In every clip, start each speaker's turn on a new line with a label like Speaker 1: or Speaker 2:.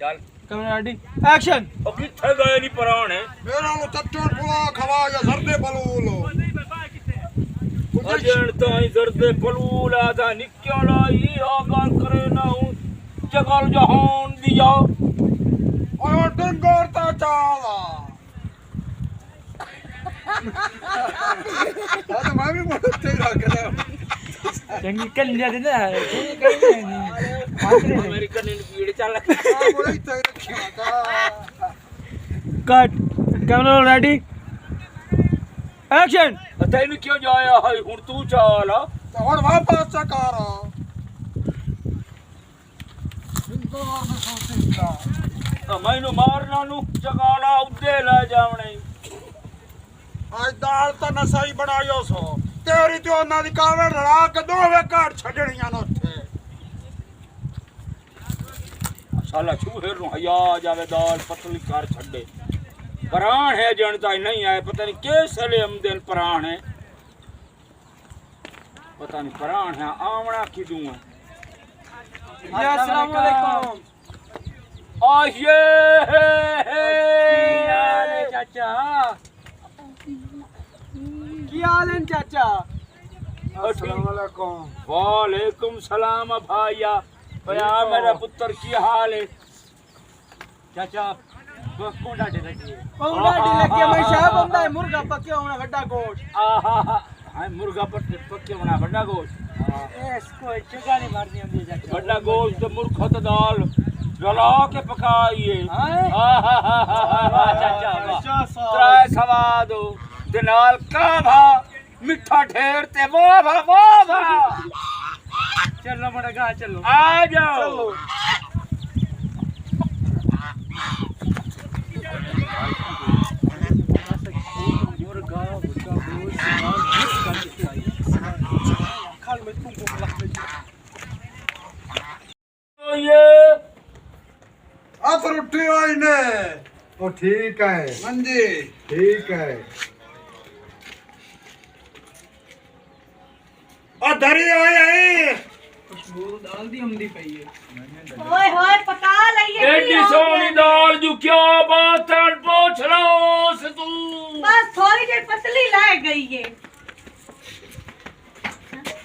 Speaker 1: चल
Speaker 2: camera ready action
Speaker 1: ओ किथे गए नहीं पराने
Speaker 3: मेरा लो चट्टन पुला खवा या सरदे बलूलो
Speaker 1: अजन ताई सरदे बलूला दा निक्या लाई आ गल करे ना हूं जगल जहान दिया
Speaker 3: ओए डंगर ता चाला आज मैं भी बहुत तेज आ गया
Speaker 2: चंगी कन्या दे ना कहीं नहीं
Speaker 1: मेरी कन्ने पीड़ चल
Speaker 3: बड़ी तेज रखिया था
Speaker 2: कट कैमरा रेडी एक्शन
Speaker 1: तैनू क्यों जाया है हुन तू चल
Speaker 3: तो हुन वापस चकार इंतजार में सोचींदा
Speaker 1: मैनू मारना नु जगाला उदे ले जावणे
Speaker 3: आज दाल तो नसाई बनायो सो तेरी तो ना दी कावे लड़ा के दोवे काट छड़णियां न उथे
Speaker 1: साला चूहे नु हया जावे दाल पतली कर छड़े प्राण है जनता नहीं आए पता नहीं कैसे हमदन प्राण है पता नहीं प्राण है आमना की दूं
Speaker 2: अस्सलाम वालेकुम
Speaker 1: आये
Speaker 2: चाचा की हाल है चाचा
Speaker 3: अस्सलाम वालेकुम
Speaker 1: वालेकुम सलाम भाईया भैया मेरा पुत्र की हाल है चाचा कोंडा दे लगी
Speaker 2: मैं शाह बंदा है मुर्गा पके होना गड्ढा गोश्त
Speaker 1: आहा हां मुर्गा पक्के बना बड़ा गोश्त
Speaker 2: इसको जगह नहीं मारनी होती चाचा
Speaker 1: बड़ा गोश्त मुर्खत दाल गला के पकाइए आहा चाचा त्रै सवाद ते नाल का भा मिठा ठेर ते वाह
Speaker 2: चलो बड़ा गा चलो
Speaker 1: आ जाओ
Speaker 2: मुर्गा भुट्टा गोश्त खाल में तुमको लग
Speaker 1: ये
Speaker 3: आज रोटी आई ने
Speaker 4: ओ ठीक है
Speaker 3: मंजी
Speaker 4: ठीक है
Speaker 3: और धरी आई
Speaker 2: दाल दी हमदी पई है
Speaker 5: ओए होए पका लइए
Speaker 1: एडी सोनी दाल जो क्या बात है पूछ लो से तू
Speaker 5: बस थोड़ी देर पतली लाए गई है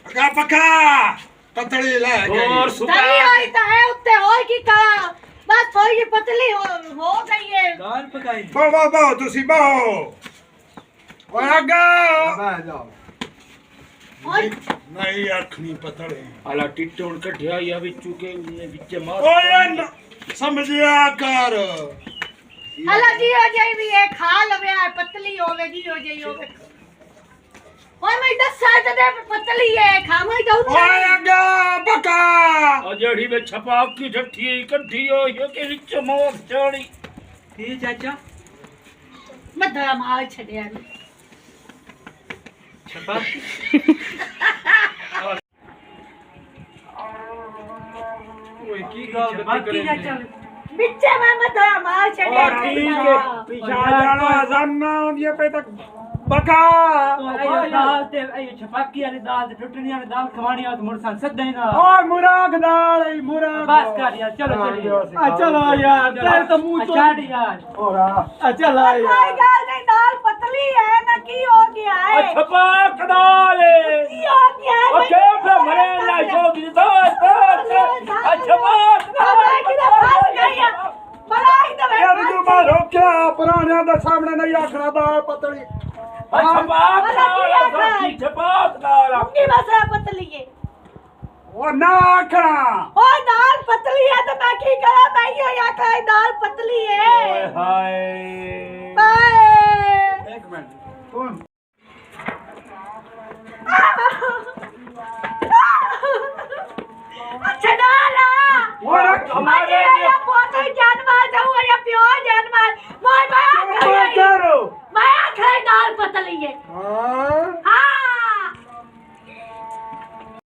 Speaker 3: पका पका पतली ले
Speaker 1: और
Speaker 3: गई
Speaker 5: दही
Speaker 1: सुबह
Speaker 5: होई तो है उत्ते होई की का बस थोड़ी देर पतली हो गई है
Speaker 2: दाल पकाई
Speaker 3: बो तुसी बो ओए आगा
Speaker 4: बैठ जाओ
Speaker 5: ओए
Speaker 3: नहीं अखनी पतली
Speaker 1: आला टिटोन कढिया या विचू के विच मार
Speaker 3: ओए न समझिया कर
Speaker 5: अला जी हो जाई भी है खा लवे है पतली होवेगी हो जाई होवे ओए मैं 10 साल दे पतली है खावे जाऊ
Speaker 3: ओए आगा पका
Speaker 1: अजड़ी में छपाक की ठठी कढी हो ये के विच मोर चढ़ी
Speaker 2: ठीक चाचा
Speaker 5: मधरा मार छड़िया
Speaker 2: चपाती ओए की गाल
Speaker 5: बाकी चाचा बिच्चे में मधरा मार छड़िया
Speaker 3: और ठीक है पीछा जाना जानना ये पे तक पका
Speaker 2: आयो दाल ते आयो छपाकी वाली दाल ते टुटनी वाली दाल खवानी हो तो मोरसान सद देना
Speaker 3: ओए मुराग दाल मुराग
Speaker 2: बस कर यार चलो चलिए
Speaker 3: चलो यार तेरे तो मुंह तो
Speaker 2: छाड़ यार
Speaker 3: और चल
Speaker 5: कोई गाल नहीं दाल पतली है ना की हो गया है
Speaker 1: छपाक दाल
Speaker 5: की हो गया है
Speaker 1: ओ के पे मरे ना शोगी दाल छपाक
Speaker 5: बाबा की तो बात नहीं है मलाई तो
Speaker 3: यार तू मारो क्या पुराने दा सामने नहीं आखना दाल पतली
Speaker 1: छपाक दाल छपाक दाल
Speaker 5: उनकी भाषा पतली है
Speaker 3: ओ ना आखना
Speaker 5: ओ दाल पतली है तो मैं की करा मैं ये या खाई दाल पतली है
Speaker 1: हाय
Speaker 5: बाय
Speaker 3: एक मिनट कौन
Speaker 5: अच्छा डाला
Speaker 3: और
Speaker 5: हमारे ये पोते जानवर जाऊँ या प्योर जानवर मैं
Speaker 3: करो
Speaker 5: मैं खाई दाल पतली है
Speaker 3: हां